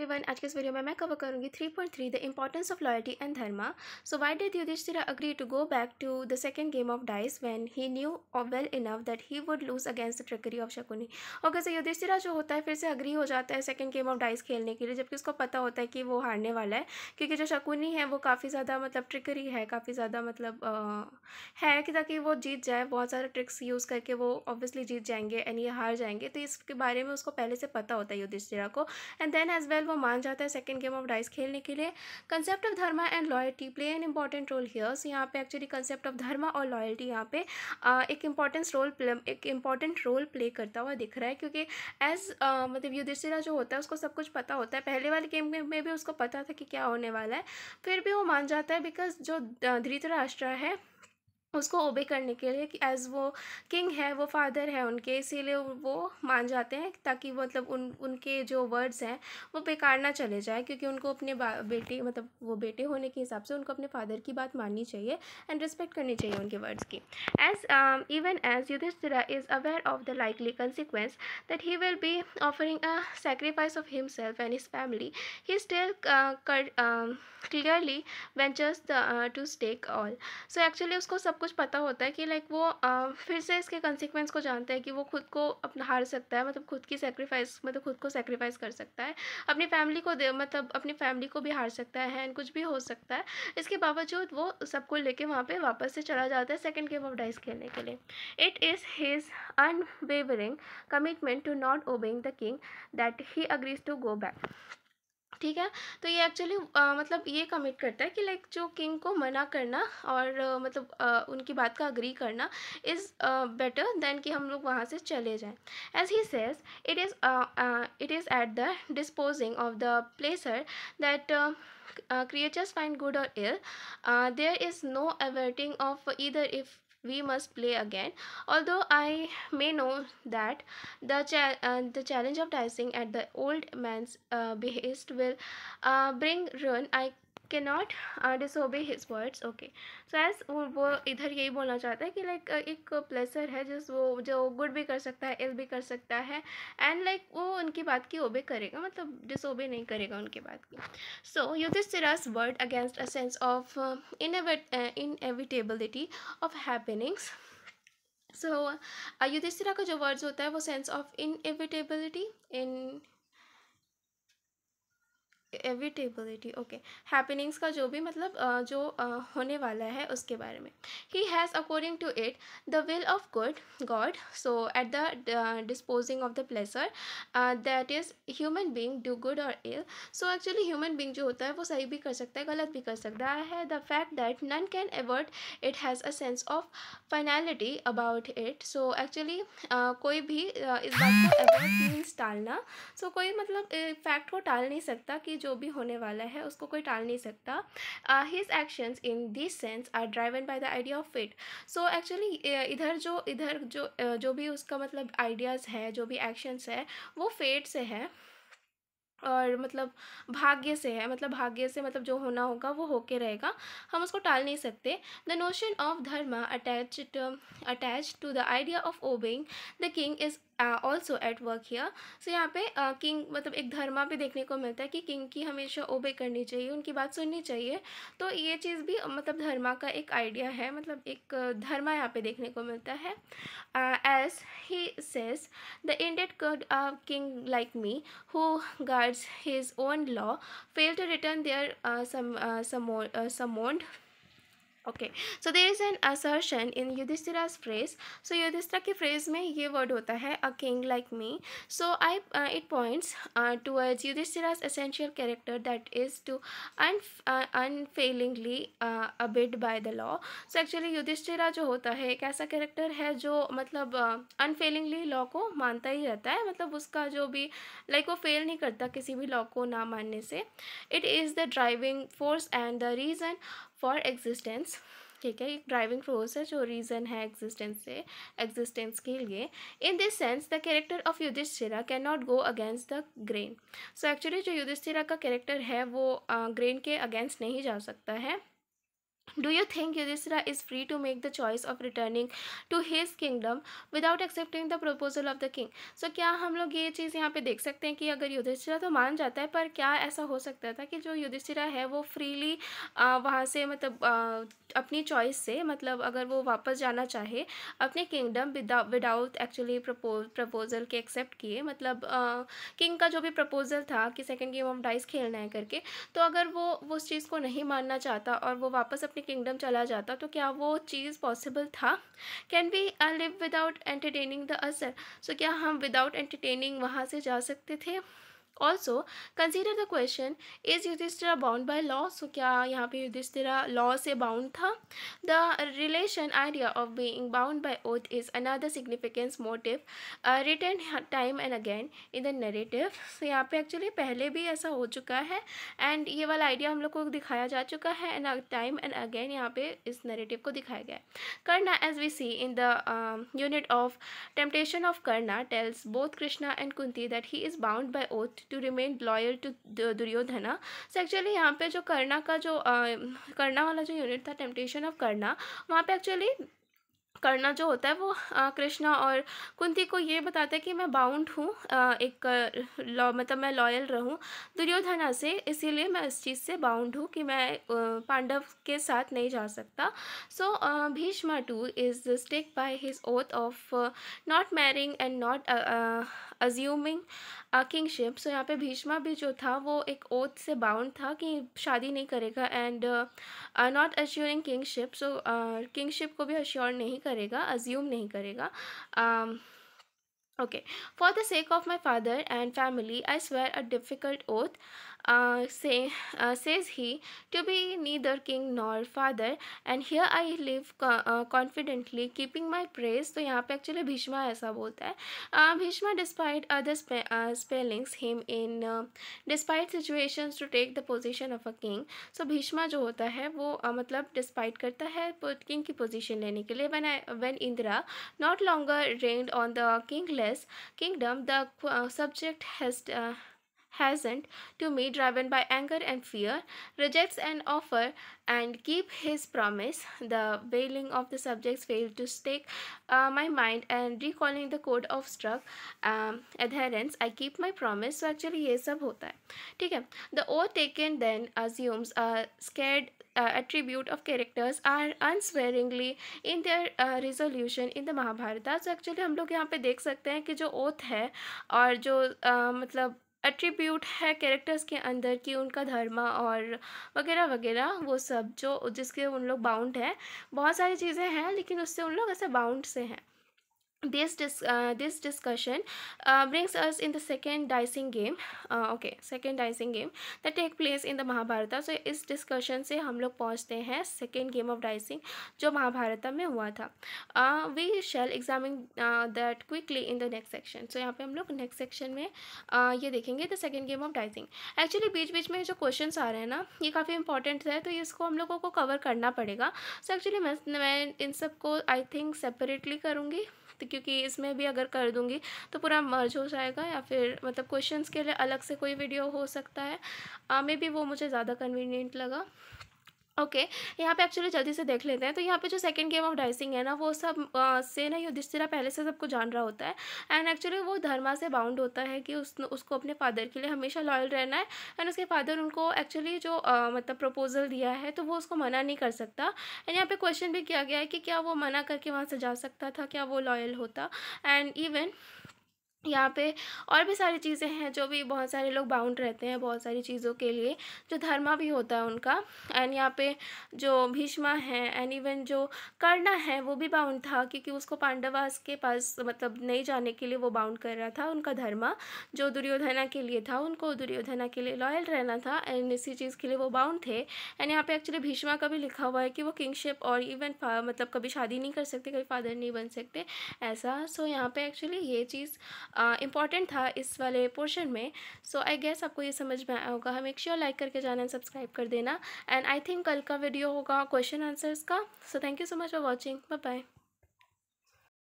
Everyone, आज के इस वीडियो में मैं कवर करूंगी 3.3 the importance of loyalty and dharma. So why did Yudhishthir agree to go back to the second game of dice when he knew well enough that he would lose against the trickery of Shakuni. Okay, so Yudhishthir जो होता है फिर से agree हो जाता है second game of dice खेलने के लिए, जबकि उसको पता होता है कि वो हारने वाला है, क्योंकि जो शकुनी है वो काफ़ी ज़्यादा मतलब ट्रिकरी है, काफ़ी ज़्यादा मतलब है कि ताकि वो जीत जाए. बहुत सारे ट्रिक्स यूज़ करके वो ऑब्वियसली जीत जाएंगे एंड ये हार जाएंगे. तो इसके बारे में उसको पहले से पता होता है युधिष्ठिर को. एंड देन एज वेल वो मान जाता है सेकंड गेम ऑफ डाइस खेलने के लिए. Concept of dharma and loyalty play an important role here. So यहाँ पे एक्चुअली कंसेप्ट ऑफ धर्मा और लॉयल्टी यहाँ पे एक इम्पॉर्टेंट रोल प्ले करता हुआ दिख रहा है, क्योंकि एज मतलब युधिष्ठिर जो होता है उसको सब कुछ पता होता है. पहले वाले गेम में भी उसको पता था कि क्या होने वाला है, फिर भी वो मान जाता है बिकॉज जो धृतराष्ट्र है उसको ओबे करने के लिए, कि एज वो किंग है, वो फादर है उनके, इसीलिए वो मान जाते हैं ताकि मतलब उनके जो वर्ड्स हैं वो बेकार ना चले जाए, क्योंकि उनको अपने बेटे मतलब वो बेटे होने के हिसाब से उनको अपने फादर की बात माननी चाहिए एंड रिस्पेक्ट करनी चाहिए उनके वर्ड्स की. As even as Yudhishthira is aware of the likely consequence that he will be offering a sacrifice of himself and his family, he still clearly ventures to stake all. So actually उसको सब कुछ पता होता है कि like वो फिर से इसके कंसिक्वेंस को जानता है कि वो खुद को अपना हार सकता है, मतलब खुद की सेक्रीफाइस मतलब खुद को सेक्रीफाइस कर सकता है, अपनी फैमिली को मतलब अपनी फैमिली को भी हार सकता है एंड कुछ भी हो सकता है. इसके बावजूद वो सबको लेके वहाँ पे वापस से चला जाता है सेकंड गेम ऑफ डाइस खेलने के लिए. It is his unwavering commitment to not obeying the king that he agrees to go back. ठीक है, तो ये एक्चुअली मतलब ये कमिट करता है कि लाइक जो किंग को मना करना और मतलब उनकी बात का अग्री करना इज़ बेटर देन कि हम लोग वहाँ से चले जाएं. As he says it is at the disposing of the pleasure that creatures find good or ill. There is no averting of either if we must play again. Although I may know that the challenge of dicing at the old man's behest will bring ruin, I cannot disobey his words. Okay, so as वो इधर यही बोलना चाहता है कि like एक प्लेसर है जो गुड भी कर सकता है, इल भी कर सकता है, एंड लाइक वो उनकी बात की ओबे करेगा, मतलब डिसोबे नहीं करेगा उनकी बात की. So Yudhishthira's word against a sense of inevitability of happenings. So Yudhishthira का जो वर्ड्स होता है वो sense of inevitability evitability okay happenings का जो भी मतलब जो होने वाला है उसके बारे में. He has according to it the will of good god. So at the disposing of the pleasure that is human being do good और ill. So actually human being जो होता है वो सही भी कर सकता है, गलत भी कर सकता है. The fact that none can avert it has a sense of finality about it. So actually कोई भी इस बात को एवर्ट मीन्स टालना. सो कोई मतलब फैक्ट को टाल नहीं सकता कि जो भी होने वाला है उसको कोई टाल नहीं सकता. His actions in this sense are driven by the idea of fate. So actually जो भी उसका मतलब आइडियाज़ है, जो भी एक्शंस है वो फेट से है और मतलब भाग्य से है, मतलब भाग्य से मतलब जो होना होगा वो होके रहेगा, हम उसको टाल नहीं सकते. The notion of dharma attach to the idea of obeying the king is also at work here. So यहाँ पे किंग मतलब एक धर्मा पे देखने को मिलता है कि किंग की हमेशा ओबे करनी चाहिए, उनकी बात सुननी चाहिए. तो ये चीज़ भी मतलब धर्मा का एक आइडिया है, मतलब एक धर्मा यहाँ पे देखने को मिलता है. As he says the indeed could a king like me who guards his own law fail to return their summoned. Okay, so there is an assertion in Yudhishthira's phrase. So Yudhishthira के फ्रेज में ये वर्ड होता है a king like me. So it points towards Yudhishthira's essential character that is to unfailingly abide by the law. So actually Yudhishthira जो होता है एक ऐसा कैरेक्टर है जो मतलब अनफेलिंगली लॉ को मानता ही रहता है, मतलब उसका जो भी लाइक वो फेल नहीं करता किसी भी लॉ को ना मानने से. It is the driving force and the reason for existence. ठीक है, एक ड्राइविंग फोर्स है जो रीज़न है एग्जिस्टेंस के लिए. In this sense the character of Yudhishthira can not go against the grain. So actually जो युधिष्ठिरा का कैरेक्टर है वो ग्रेन के अगेंस्ट नहीं जा सकता है. Do you think Yudhishthira is free to make the choice of returning to his kingdom without accepting the proposal of the king? So क्या हम लोग ये चीज़ यहाँ पे देख सकते हैं कि अगर युधिष्ठिरा तो मान जाता है, पर क्या ऐसा हो सकता था कि जो युधिष्ठिरा है वो फ्रीली वहाँ से मतलब अपनी चॉइस से, मतलब अगर वो वापस जाना चाहे अपने किंगडम विदाउट एक्चुअली प्रपोजल के एक्सेप्ट किए, मतलब किंग का जो भी प्रपोजल था कि सेकेंड गेम ऑफ डाइस खेलना है करके, तो अगर वो उस चीज़ को नहीं मानना चाहता और वो वापस अपने किंगडम चला जाता, तो क्या वो चीज़ पॉसिबल था? Can we live without entertaining the असर? सो क्या हम विदाउट एंटरटेनिंग वहाँ से जा सकते थे? Also consider the question, is Yudhishthira bound by law? So क्या यहाँ पे युधिष्ठिरा लॉ से बाउंड था? The relation idea of being bound by oath is another significance motive return time and again in the narrative. So यहाँ पे actually पहले भी ऐसा हो चुका है एंड ये वाला आइडिया हम लोग को दिखाया जा चुका है एंड टाइम एंड अगेन यहाँ पे इस नरेटिव को दिखाया गया है। Karna, as we see in the unit of temptation of Karna, tells both Krishna and Kunti that he is bound by oath to remain loyal to Duryodhana. So actually यहाँ पे जो कर्णा का जो कर्णा वाला जो यूनिट था, टेम्पटेशन ऑफ कर्णा, वहाँ पे एक्चुअली कर्णा जो होता है वो कृष्णा और कुंती को ये बताता है कि मैं बाउंड हूँ एक मतलब मैं लॉयल रहूँ दुर्योधना से, इसीलिए मैं इस चीज़ से बाउंड हूँ कि मैं पांडव के साथ नहीं जा सकता। So Bhishma too is stick by his oath of not marrying and not assuming kingship. So यहाँ पे भीष्मा भी जो था वो एक ओथ से बाउंड था कि शादी नहीं करेगा and not assuring kingship. So kingship को भी अश्योर नहीं करेगा, अज्यूम नहीं करेगा। Okay, for the sake of my father and family, I swear a difficult oath, says he, to be neither king nor father, and here I live confidently, keeping my praise. तो यहाँ पे actually Bheeshma ऐसा बोलता है, Bheeshma despite other spellings him in despite situations to take the position of a king. So Bheeshma जो होता है वो मतलब डिस्पाइट करता है किंग की पोजीशन लेने के लिए। when Indra not longer reigned on the kingless kingdom, the subject hasn't to me, driven by anger and fear, rejects an offer and keep his promise. The wailing of the subjects failed to stake my mind, and recalling the code of struck adherence, I keep my promise. So actually ये सब होता है, ठीक है। The oath taken then assumes a scared attribute of characters are unswearingly in their resolution in the Mahabharata. So actually हम लोग यहाँ पे देख सकते हैं कि जो ओथ है और जो मतलब एट्रीब्यूट है कैरेक्टर्स के अंदर की उनका धर्म और वगैरह वगैरह, वो सब जो जिसके उन लोग बाउंड है, बहुत सारी चीज़ें हैं लेकिन उससे उन लोग ऐसे बाउंड से हैं। This discussion brings us in the second dicing game, second dicing game that take place in the Mahabharata. So इस discussion से हम लोग पहुँचते हैं second game of dicing जो महाभारत में हुआ था। We shall examine that quickly in the next section. So यहाँ पे हम लोग next section में ये देखेंगे the second game of dicing. Actually बीच बीच में जो questions आ रहे हैं ना, ये काफ़ी important है, तो इसको हम लोगों को cover करना पड़ेगा। So actually मैं इन सब को I think separately करूँगी, क्योंकि इसमें भी अगर कर दूंगी तो पूरा मर्ज हो जाएगा, या फिर मतलब क्वेश्चंस के लिए अलग से कोई वीडियो हो सकता है, मे बी वो मुझे ज़्यादा कन्वीनियंट लगा। ओके यहाँ पे एक्चुअली जल्दी से देख लेते हैं। तो यहाँ पे जो सेकंड गेम ऑफ डाइसिंग है ना, वो सब से ना युधिष्ठिरा पहले से सबको जान रहा होता है एंड एक्चुअली वो धर्मा से बाउंड होता है कि उसको अपने फादर के लिए हमेशा लॉयल रहना है एंड उसके फादर उनको एक्चुअली जो मतलब प्रपोजल दिया है तो वो उसको मना नहीं कर सकता। एंड यहाँ पे क्वेश्चन भी किया गया है कि क्या वो मना करके वहाँ से जा सकता था, क्या वो लॉयल होता। एंड इवन यहाँ पे और भी सारी चीज़ें हैं जो भी बहुत सारे लोग बाउंड रहते हैं बहुत सारी चीज़ों के लिए, जो धर्मा भी होता है उनका। एंड यहाँ पे जो भीष्मा है एंड इवन जो कर्णा है वो भी बाउंड था, क्योंकि उसको पांडवास के पास मतलब नहीं जाने के लिए वो बाउंड कर रहा था उनका धर्मा, जो दुर्योधना के लिए था, उनको दुर्योधना के लिए लॉयल रहना था एंड इसी चीज़ के लिए वो बाउंड थे। एंड यहाँ पे एक्चुअली भीष्मा का भी लिखा हुआ है कि वो किंगशिप और इवन मतलब कभी शादी नहीं कर सकते, कभी फादर नहीं बन सकते ऐसा। सो यहाँ पे एक्चुअली ये चीज़ इम्पॉर्टेंट था इस वाले पोर्शन में। सो आई गेस आपको ये समझ में आया होगा। मेक श्योर लाइक करके जाना, सब्सक्राइब कर देना एंड आई थिंक कल का वीडियो होगा क्वेश्चन आंसर्स का। So thank you so much for watching, bye bye.